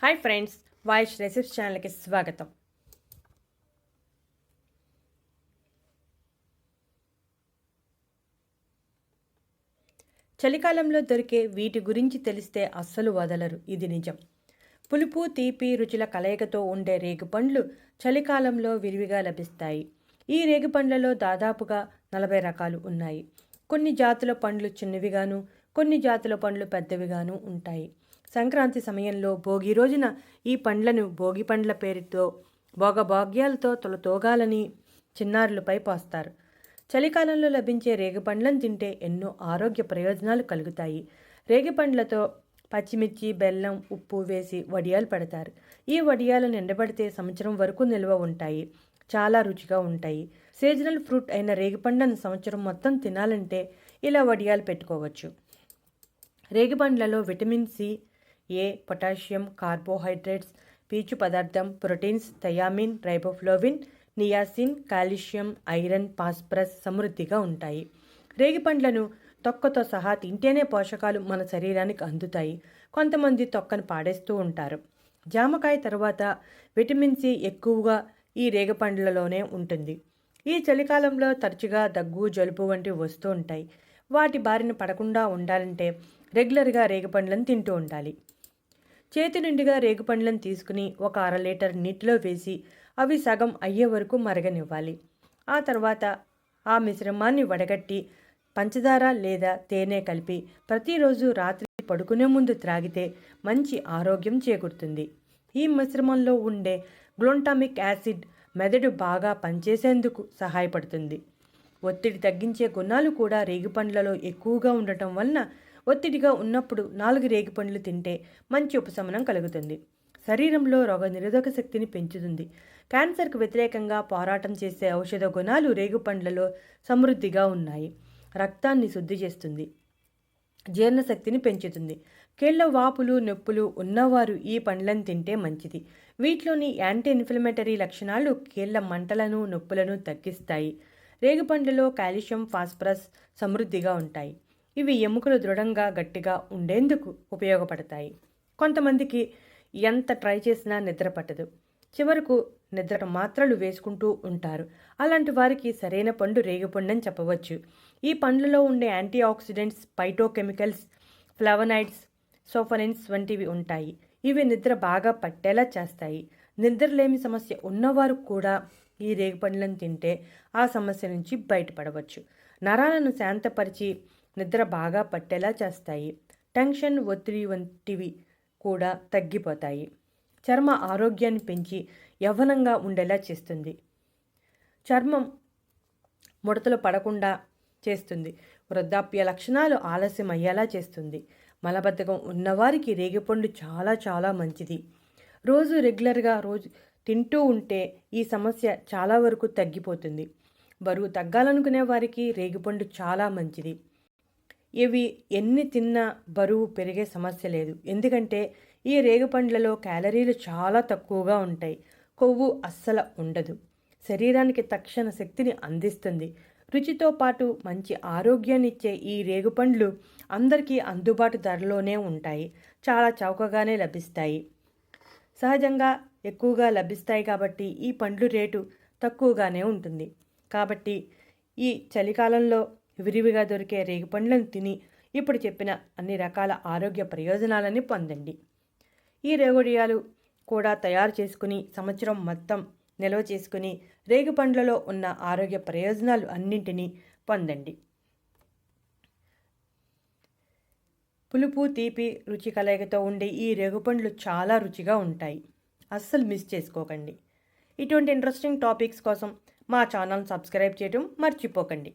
Hi friends, వాయిష్ recipes ఛానల్కి స్వాగతం. చలికాలంలో దొరికే వీటి గురించి తెలిస్తే అస్సలు వదలరు. ఇది నిజం. పులుపు, తీపి రుచుల కలయికతో ఉండే రేగిపండ్లు చలికాలంలో విరివిగా లభిస్తాయి. ఈ రేగిపండ్లలో దాదాపుగా 40 రకాలు ఉన్నాయి. కొన్ని జాతుల పండ్లు చిన్నవిగాను, కొన్ని జాతుల పండ్లు పెద్దవిగాను ఉంటాయి. సంక్రాంతి సమయంలో భోగి రోజున ఈ పండ్లను భోగి పండ్ల పేరుతో భోగభాగ్యాలతో తొలతోగాలని చిన్నారులపై పోస్తారు. చలికాలంలో లభించే రేగిపండ్లను తింటే ఎన్నో ఆరోగ్య ప్రయోజనాలు కలుగుతాయి. రేగిపండ్లతో పచ్చిమిర్చి, బెల్లం, ఉప్పు వేసి వడియాలు పెడతారు. ఈ వడియాలను ఎండబడితే సంవత్సరం వరకు నిల్వ ఉంటాయి. చాలా రుచిగా ఉంటాయి. సీజనల్ ఫ్రూట్ అయిన రేగిపండ్లను సంవత్సరం మొత్తం తినాలంటే ఇలా వడియాలు పెట్టుకోవచ్చు. రేగిపండ్లలో విటమిన్ సి, ఏ, పొటాషియం, కార్బోహైడ్రేట్స్, పీచు పదార్థం, proteins, thiamine, riboflavin, niacin, calcium, iron, phosphorus సమృద్ధిగా ఉంటాయి. రేగిపండ్లను తొక్కతో సహా తింటేనే పోషకాలు మన శరీరానికి అందుతాయి. కొంతమంది తొక్కను పాడేస్తూ ఉంటారు. జామకాయ తర్వాత విటమిన్ సి ఎక్కువగా ఈ రేగిపండ్లలోనే ఉంటుంది. ఈ చలికాలంలో తరచుగా దగ్గు, జలుబు వంటివి వస్తూ ఉంటాయి. వాటి బారిన పడకుండా ఉండాలంటే రెగ్యులర్గా రేగిపండ్లను తింటూ ఉండాలి. చేతి నిండుగా రేగిపండ్లను తీసుకుని ఒక 1/2 లీటర్ నీటిలో వేసి అవి సగం అయ్యే వరకు మరగనివ్వాలి. ఆ తర్వాత ఆ మిశ్రమాన్ని వడగట్టి పంచదార లేదా తేనె కలిపి ప్రతిరోజు రాత్రి పడుకునే ముందు త్రాగితే మంచి ఆరోగ్యం చేకూరుతుంది. ఈ మిశ్రమంలో ఉండే గ్లూటామిక్ యాసిడ్ మెదడు బాగా పనిచేసేందుకు సహాయపడుతుంది. ఒత్తిడి తగ్గించే గుణాలు కూడా రేగిపండ్లలో ఎక్కువగా ఉండటం వలన ఒత్తిడిగా ఉన్నప్పుడు 4 రేగిపండ్లు తింటే మంచి ఉపశమనం కలుగుతుంది. శరీరంలో రోగనిరోధక శక్తిని పెంచుతుంది. క్యాన్సర్కు వ్యతిరేకంగా పోరాటం చేసే ఔషధ గుణాలు రేగిపండ్లలో సమృద్ధిగా ఉన్నాయి. రక్తాన్ని శుద్ధి చేస్తుంది. జీర్ణశక్తిని పెంచుతుంది. కీళ్ల వాపులు, నొప్పులు ఉన్నవారు ఈ పండ్లను తింటే మంచిది. వీటిలోని యాంటీ ఇన్ఫ్లమేటరీ లక్షణాలు కీళ్ల మంటలను, నొప్పులను తగ్గిస్తాయి. రేగిపండ్లలో కాల్షియం, ఫాస్ఫరస్ సమృద్ధిగా ఉంటాయి. ఇవి ఎముకలు దృఢంగా, గట్టిగా ఉండేందుకు ఉపయోగపడతాయి. కొంతమందికి ఎంత ట్రై చేసినా నిద్ర పట్టదు. చివరకు నిద్ర మాత్రలు వేసుకుంటూ ఉంటారు. అలాంటి వారికి సరైన పండు రేగిపండు అని చెప్పవచ్చు. ఈ పండ్లలో ఉండే యాంటీ ఆక్సిడెంట్స్, ఫైటోకెమికల్స్, ఫ్లవనాయిడ్స్, సోఫనిన్స్ వంటివి ఉంటాయి. ఇవి నిద్ర బాగా పట్టేలా చేస్తాయి. నిద్రలేమి సమస్య ఉన్నవారు కూడా ఈ రేగిపండ్లను తింటే ఆ సమస్య నుంచి బయటపడవచ్చు. నరాలను శాంతపరిచి నిద్ర బాగా పట్టేలా చేస్తాయి. టెన్షన్, ఒత్తిడి వంటివి కూడా తగ్గిపోతాయి. చర్మ ఆరోగ్యాన్ని పెంచి యవ్వనంగా ఉండేలా చేస్తుంది. చర్మం ముడతలు పడకుండా చేస్తుంది. వృద్ధాప్య లక్షణాలు ఆలస్యం అయ్యేలా చేస్తుంది. మలబద్ధకం ఉన్నవారికి రేగిపండు చాలా చాలా మంచిది. రెగ్యులర్గా తింటూ ఉంటే ఈ సమస్య చాలా వరకు తగ్గిపోతుంది. బరువు తగ్గాలనుకునే వారికి రేగిపండు చాలా మంచిది. ఇవి ఎన్ని తిన్నా బరువు పెరిగే సమస్య లేదు. ఎందుకంటే ఈ రేగిపండ్లలో క్యాలరీలు చాలా తక్కువగా ఉంటాయి. కొవ్వు అస్సలు ఉండదు. శరీరానికి తక్షణ శక్తిని అందిస్తుంది. రుచితో పాటు మంచి ఆరోగ్యాన్ని ఇచ్చే ఈ రేగిపండ్లు అందరికీ అందుబాటు ధరలోనే ఉంటాయి. చాలా చౌకగానే లభిస్తాయి. సహజంగా ఎక్కువగా లభిస్తాయి కాబట్టి ఈ పండ్లు రేటు తక్కువగానే ఉంటుంది. కాబట్టి ఈ చలికాలంలో విరివిగా దొరికే రేగిపండ్లను తిని ఇప్పుడు చెప్పిన అన్ని రకాల ఆరోగ్య ప్రయోజనాలని పొందండి. ఈ రేగొడియాలు కూడా తయారు చేసుకుని సంవత్సరం మొత్తం నిల్వ చేసుకుని రేగిపండ్లలో ఉన్న ఆరోగ్య ప్రయోజనాలు అన్నింటినీ పొందండి. పులుపు, తీపి రుచి కలయికతో ఉండే ఈ రేగిపండ్లు చాలా రుచిగా ఉంటాయి. అస్సలు మిస్ చేసుకోకండి. ఇటువంటి ఇంట్రెస్టింగ్ టాపిక్స్ కోసం మా ఛానల్ సబ్స్క్రైబ్ చేయడం మర్చిపోకండి.